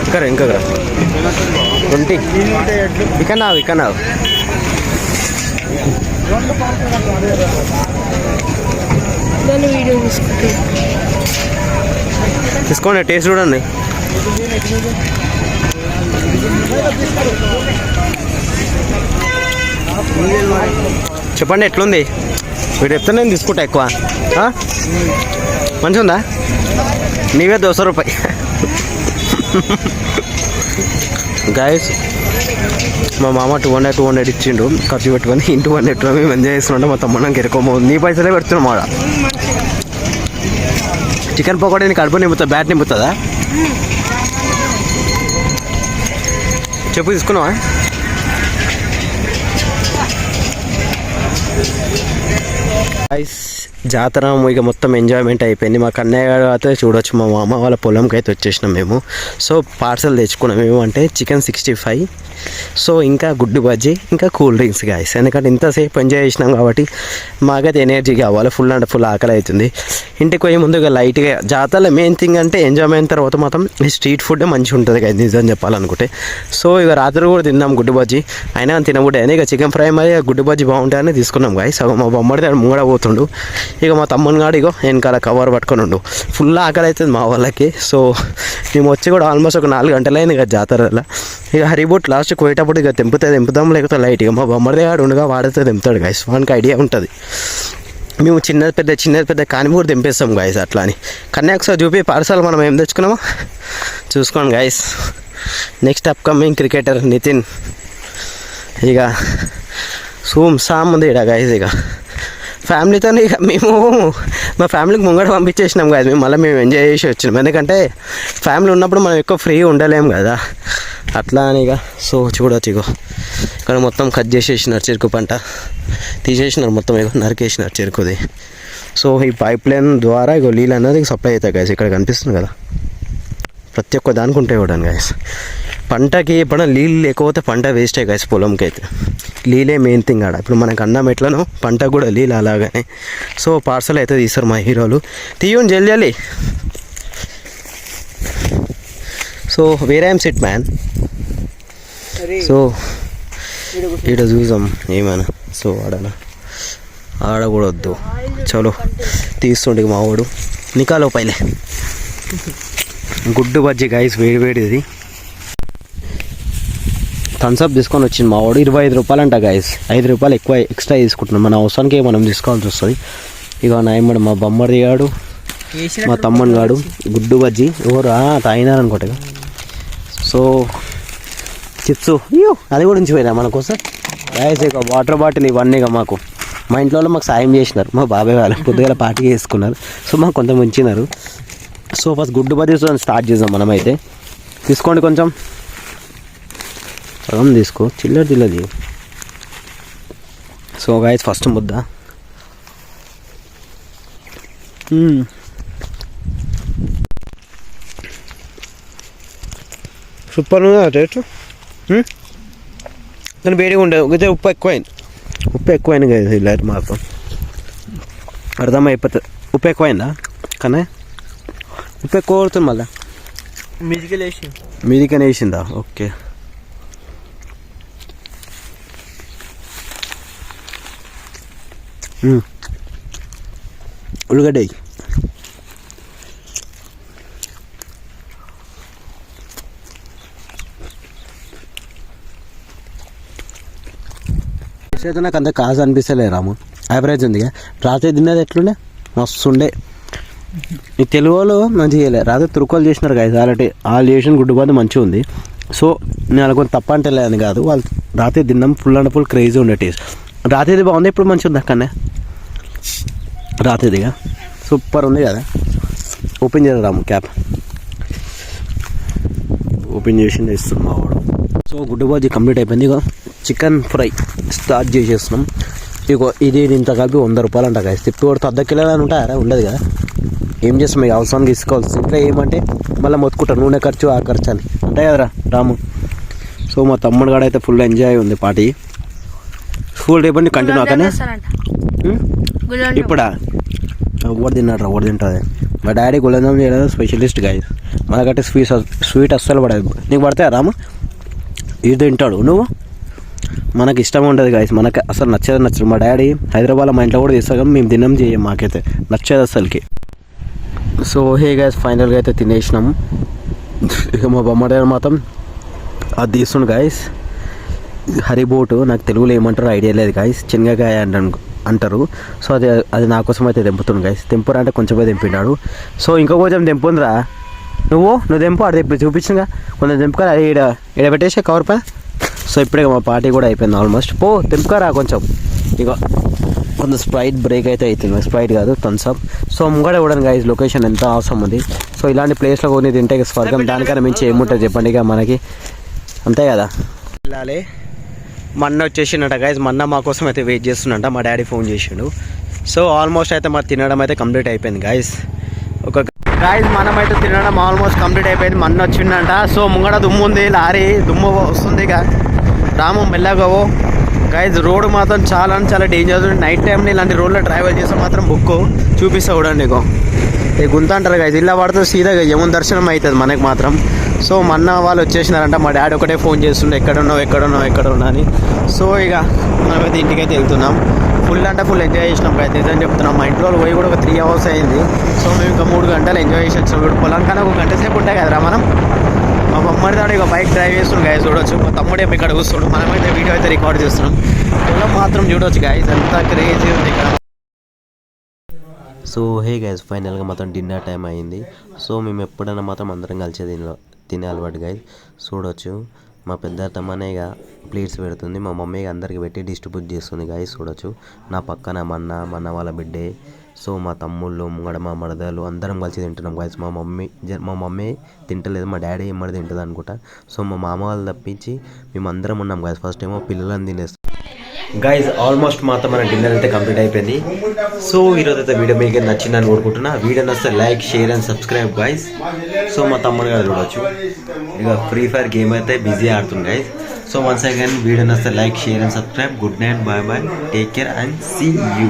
ఇంకా 20 ఇకనా వీడియో తీసుకోండి, టేస్ట్ చూడండి. చెప్పండి ఎట్లుంది? వీడు చెప్తే నేను తీసుకుంటా ఎక్కువ. మంచిగా ఉందా? నీవే 200 రూపాయి గాయస్. మా మామ 200 ఇచ్చిండు ఖర్చు పెట్టుకొని. ఇంటి 100 మేము ఎంజాయ్ చేస్తుంటే మా తమ్ముడికి ఎరుకోమో నీ పైసలే పెడుతున్నాం ఆడ. చికెన్ పకోడీ నీకు కడుపు నింపుతుంది, బ్యాట్ నింపుతుందా? చెప్పు, తీసుకున్నావా? జాతర ఇక మొత్తం ఎంజాయ్మెంట్ అయిపోయింది. మా కన్నయ్య గారు అయితే చూడొచ్చు, మా మామ వాళ్ళ పొలంకి అయితే వచ్చేసినాం మేము. సో పార్సల్ తెచ్చుకున్నాం మేము, అంటే చికెన్ 65, సో ఇంకా గుడ్డు బజ్జీ, ఇంకా కూల్ డ్రింక్స్ గాయస్. ఎందుకంటే ఇంతసేపు ఎంజాయ్ చేసినాం కాబట్టి మాకైతే ఎనర్జీ కావాలి. ఫుల్ అంటే ఫుల్ ఆకలి అవుతుంది. ఇంటికి పోయి ముందుగా లైట్గా జాతరలో మెయిన్ థింగ్ అంటే ఎంజాయ్మెంట్ తర్వాత మాత్రం ఈ స్ట్రీట్ ఫుడ్ మంచిగా ఉంటుంది కదా, నిజం చెప్పాలనుకుంటే. సో ఇక రాత్రి కూడా తిన్నాం గుడ్డు బజ్జీ, అయినా తినబుడ్డే అని ఇక చికెన్ ఫ్రై మరి గుడ్డు బజ్జీ బాగుంటాయని తీసుకున్నాం గాయస్. మా బొమ్మడి ముంగడ పోతుండు, ఇక మా తమ్ముని గాడు ఇగో వెనకాల కవర్ పట్టుకొని ఉండు. ఫుల్ ఆకలి అవుతుంది మా వాళ్ళకి. సో మేము వచ్చి కూడా ఆల్మోస్ట్ ఒక 4 గంటలైంది ఇక జాతరలో. ఇక హరిబోట్ లాస్ట్కి పోయేటప్పుడు ఇక తెంపుదాం, లేకపోతే లైట్ ఇక మా బొమ్మడి గాడు ఉండగా వాడితే తెంపుతాడు గాయస్. వానికి ఐడియా ఉంటుంది. మేము చిన్నది పెద్ద కాని కూడా తెంపేస్తాం గాయస్ అట్లా అని. కన్నా ఒకసారి చూపి పార్సల్ మనం ఏం తెచ్చుకున్నామో చూసుకోండి guys. Next upcoming cricketer Nitin ఇక సామ్ ఉంది ఇక్కడ గాయస్. ఇక ఫ్యామిలీతో ఇక మేము మా ఫ్యామిలీకి ముంగడ పంపించేసినాం కదా. మేము ఎంజాయ్ చేసి వచ్చినాం, ఎందుకంటే ఫ్యామిలీ ఉన్నప్పుడు మనం ఎక్కువ ఫ్రీ ఉండలేము కదా అట్లా అని. ఇక సో చూడొచ్చు, ఇగో ఇక్కడ మొత్తం కట్ చేసేసినారు, చెరుకు పంట తీసేసినారు మొత్తం, ఇగో నరికేసినారు చెరుకుది. సో ఈ పైప్ లైన్ ద్వారా ఇగో నీళ్ళు అనేది సప్లై అవుతాయి గాయస్. ఇక్కడ కనిపిస్తుంది కదా, ప్రతి ఒక్క దానికి ఉంటాయి కూడా గాయస్. పంటకి ఎప్పుడైనా నీళ్ళు లేకపోతే పంట వేస్టే గాయస్. పొలంకి అయితే నీళ్ళే మెయిన్ థింగ్ ఆడ. ఇప్పుడు మనకు అన్నం ఎట్లనో పంట కూడా నీళ్ళు అలాగనే. సో పార్సల్ అయితే తీస్తారు మా హీరోలు. తీయండి జల్దీ. So where I'm SIT man. So ఇక్కడ చూసాం ఏమైనా. సో ఆడ కూడా వద్దు, చలో తీస్తుండే మా వాడు. నికాలో పైలే గుడ్డు బజ్జీ గాయస్, వేడిది. థమ్స్అప్ తీసుకొని వచ్చింది మా వాడు. 25 రూపాయలు అంట గాయస్. 5 రూపాయలు ఎక్కువ ఎక్స్ట్రా తీసుకుంటున్నాం, మన అవసరానికి మనం తీసుకోవాల్సి వస్తుంది. ఇక నాయమ్మడు మా బొమ్మడి గాడు, మా తమ్ముని గాడు గుడ్డు బజ్జీ ఎవరు తాగినారనుకోట. సో చిప్స్ అది కూడా ఉంచిపోయినా మన కోసం గాయస్. ఇక వాటర్ బాటిల్ ఇవన్నీ ఇక మాకు మా ఇంట్లో మాకు సాయం చేసినారు. మా బాబాయ్ వాళ్ళు పొద్దుగల పార్టీ చేసుకున్నారు. సో మాకు కొంచెం ఉంచినారు. సో ఫస్ట్ గుడ్డు బజ్జీతో స్టార్ట్ చేద్దాం మనమైతే. తీసుకోండి కొంచెం సగం తీసుకో, చిల్లది. సో గాయస్ ఫస్ట్ ముద్ద. సూపర్ ఉందా టేస్ట్? కానీ వేడిగా ఉండే అయితే ఉప్పు ఎక్కువైంది కదా ఇలా మాత్రం అర్థమైపోతుంది. ఉప్పు ఎక్కువైందా? కానీ ఉప్పు ఎక్కువ కొడుతుంది మళ్ళీ. మీదికనే వేసిందా? ఓకే. ఉల్లిగడ్డ అయితే నాకు అంత కాజు అనిపిస్తలే రాము, యావరేజ్ ఉంది. రాత్రి తిన్నది ఎట్లుండే? మస్తు ఉండే. ఈ తెలుగు వాళ్ళు మంచిగా చేయలేదు, రాత్రి తురుకోలు చేసినారు కదా ఆల్రెడీ. వాళ్ళు చేసిన గుడ్డు బాధ మంచిగా ఉంది. సో నేను అలా కొంత తప్ప అంటే లేదని కాదు, వాళ్ళు రాత్రి తిన్నాం ఫుల్ అండ్ ఫుల్ క్రేజీ ఉండే టేస్ట్. రాత్రిది బాగుంది, ఇప్పుడు మంచిగా ఉంది అక్కడనే రాత్రిదిగా సూపర్ ఉంది కదా. ఓపెన్ చేద్దాము క్యాప్. ఓపెన్ చేసి ఇస్తున్నాం మా వాడు. సో గుడ్డు బాజీ కంప్లీట్ అయిపోయింది. ఇక చికెన్ ఫ్రై స్టార్ట్ చేసేస్తున్నాం. ఇగో ఇది ఇంత కలిపి 100 రూపాయలు అంట కదా. తిప్పి కొడితే 1/2 కిలో అని ఉంటారా? ఉండదు కదా. ఏం చేస్తాం ఇక అవసరానికి తీసుకోవాల్సి. ఇంకా ఏమంటే మళ్ళీ మొత్తుకుంటారు నూనె ఖర్చు ఆ ఖర్చు అని ఉంటాయి కదరా రాము. సో మా తమ్ముడు కాడ అయితే ఫుల్ ఎంజాయ్ ఉంది పార్టీ. స్కూల్ రేపటి కంటిన్యూ కానీ ఇప్పుడా ఓడి తిన్నాడు రా, ఓడి తింటుంది. మా డాడీ గులాబ్ జామున్ చేయడం స్పెషలిస్ట్ గాయస్. మనకంటే స్వీట్ అస్సలు పడదు. నీకు పడతాయా రామా? ఇది తింటాడు నువ్వు. మనకి ఇష్టం ఉండదు గాయస్, మనకి అసలు నచ్చదు. మా డాడీ హైదరాబాద్లో మా ఇంట్లో కూడా తీస్తాం కానీ మేము తినం చేయం, మాకైతే నచ్చదు అసలుకి. సో హే గాయస్, ఫైనల్గా అయితే తినేసినాం. ఇక మా బొమ్మడారు మాత్రం అది తీస్తుండు గాయస్. హరిబోటు నాకు తెలుగులో ఏమంటారో ఐడియా లేదు గాయస్, చిన్నగాయ అంటారు. సో అది నా కోసం అయితే తెంపుతుంది గాయస్. తెంపురా అంటే కొంచెమే తెంపినాడు. సో ఇంకో కొంచెం తెంపుందిరా, నువ్వు తెంపు, అది తెంపి చూపించిందిగా కొంచెం తెంపుకొని అది ఈడ పెట్టేసే కవర్ పై. సో ఇప్పుడే మా పార్టీ కూడా అయిపోయింది ఆల్మోస్ట్. తెంపుకారా కొంచెం. ఇక కొంత స్ప్రైట్ బ్రేక్ అయితే అవుతుంది, స్ప్రైట్ కాదు థమ్స్అప్. సో ముంగడ కూడా గాయస్ లొకేషన్ ఎంత అవసరం ఉంది. సో ఇలాంటి ప్లేస్లో కొని తింటే స్వర్గం, దానికన్నా మించి ఏముంటుంది చెప్పండి ఇక మనకి, అంతే కదా. వెళ్ళాలి. మన్న వచ్చేసిండట గాయస్, మన్న మా కోసం అయితే వెయిట్ చేస్తున్నట. మా డాడీ ఫోన్ చేసిండు. సో ఆల్మోస్ట్ అయితే మరి తినడం అయితే కంప్లీట్ అయిపోయింది గాయస్. గాయస్ మనమైతే తినడం ఆల్మోస్ట్ కంప్లీట్ అయిపోయింది. మన్న వచ్చిందంట. సో ముంగడ దుమ్ము ఉంది, లారీ దుమ్ము వస్తుంది. ఇక రాము మెల్లగవో గాయస్. రోడ్డు మాత్రం చాలా డేంజర్. నైట్ టైంలో ఇలాంటి రోడ్లో ట్రావెల్ చేస్తే మాత్రం బుక్ చూపిస్తా చూడండి. నీకు ఈ గుంత అంటారు గాయస్, ఇలా పడితే సీదాగా యమున దర్శనం అవుతుంది మనకి మాత్రం. సో మన్న వాళ్ళు వచ్చేసినారంట. మా డాడీ ఒకటే ఫోన్ చేస్తుండే ఎక్కడున్నావు అని. సో ఇక మనమైతే ఇంటికైతే వెళ్తున్నాం. ఫుల్ అంటే ఫుల్ ఎంజాయ్ చేసినాం గాయస్, నిజం చెప్తున్నాం. మా ఇంట్లో పోయి కూడా ఒక 3 hours అయింది. సో మేము ఇంకా 3 గంటలు ఎంజాయ్ చేసి వచ్చినాం. ఇప్పుడు పొలం కన్నా 1 గంట సేపు ఉంటాయి కదరా మనం. మా బొమ్మడి దాడు ఇక బైక్ డ్రైవ్ చేస్తున్నాం గాయస్, చూడొచ్చు. మా తమ్ముడే ఇక్కడ కూర్చుండు, మనమైతే వీడియో అయితే రికార్డ్ చేస్తున్నాం. పొలం మాత్రం చూడొచ్చు గాయస్, ఎంత క్రేజీ ఉంది ఇక్కడ. సో హే గైస్, ఫైనల్గా మాత్రం డిన్నర్ టైం అయింది. సో మేము ఎప్పుడైనా మాత్రం అందరం కలిసి తినే అలవాటు గైస్. చూడొచ్చు మా పెద్ద తమ్మనేగా ప్లేట్స్ పెడుతుంది, మా మమ్మీ అందరికి పెట్టి డిస్ట్రిబ్యూట్ చేస్తుంది గైస్. చూడొచ్చు నా పక్కన మన్న వాళ్ళ బిడ్డే. సో మా తమ్ముళ్ళు ముంగడ మా మరదలు అందరం కలిసి తింటున్నాం గైస్. మా మమ్మీ తింటలేదు, మా డాడీ ఎమ్మడి తింటుంది అనుకుంటా. సో మా మామ వాళ్ళు తప్పించి మేము అందరం ఉన్నాం గైస్. ఫస్ట్ ఏమో పిల్లలని తినేస్తాం గైస్. ఆల్మోస్ట్ మాత్రం మన డిన్నర్ అయితే కంప్లీట్ అయిపోయింది. సో ఈరోజు అయితే వీడియో మీకు నచ్చిందని కోరుకుంటున్నా. వీడియో నచ్చితే like, share and subscribe guys. So మా తమ్ముడు గారు చూడొచ్చు ఇక ఫ్రీ ఫైర్ గేమ్ అయితే బిజీ ఆడుతుంది guys. So once again video నచ్చితే like, share and subscribe. Good night, bye, take care and see you.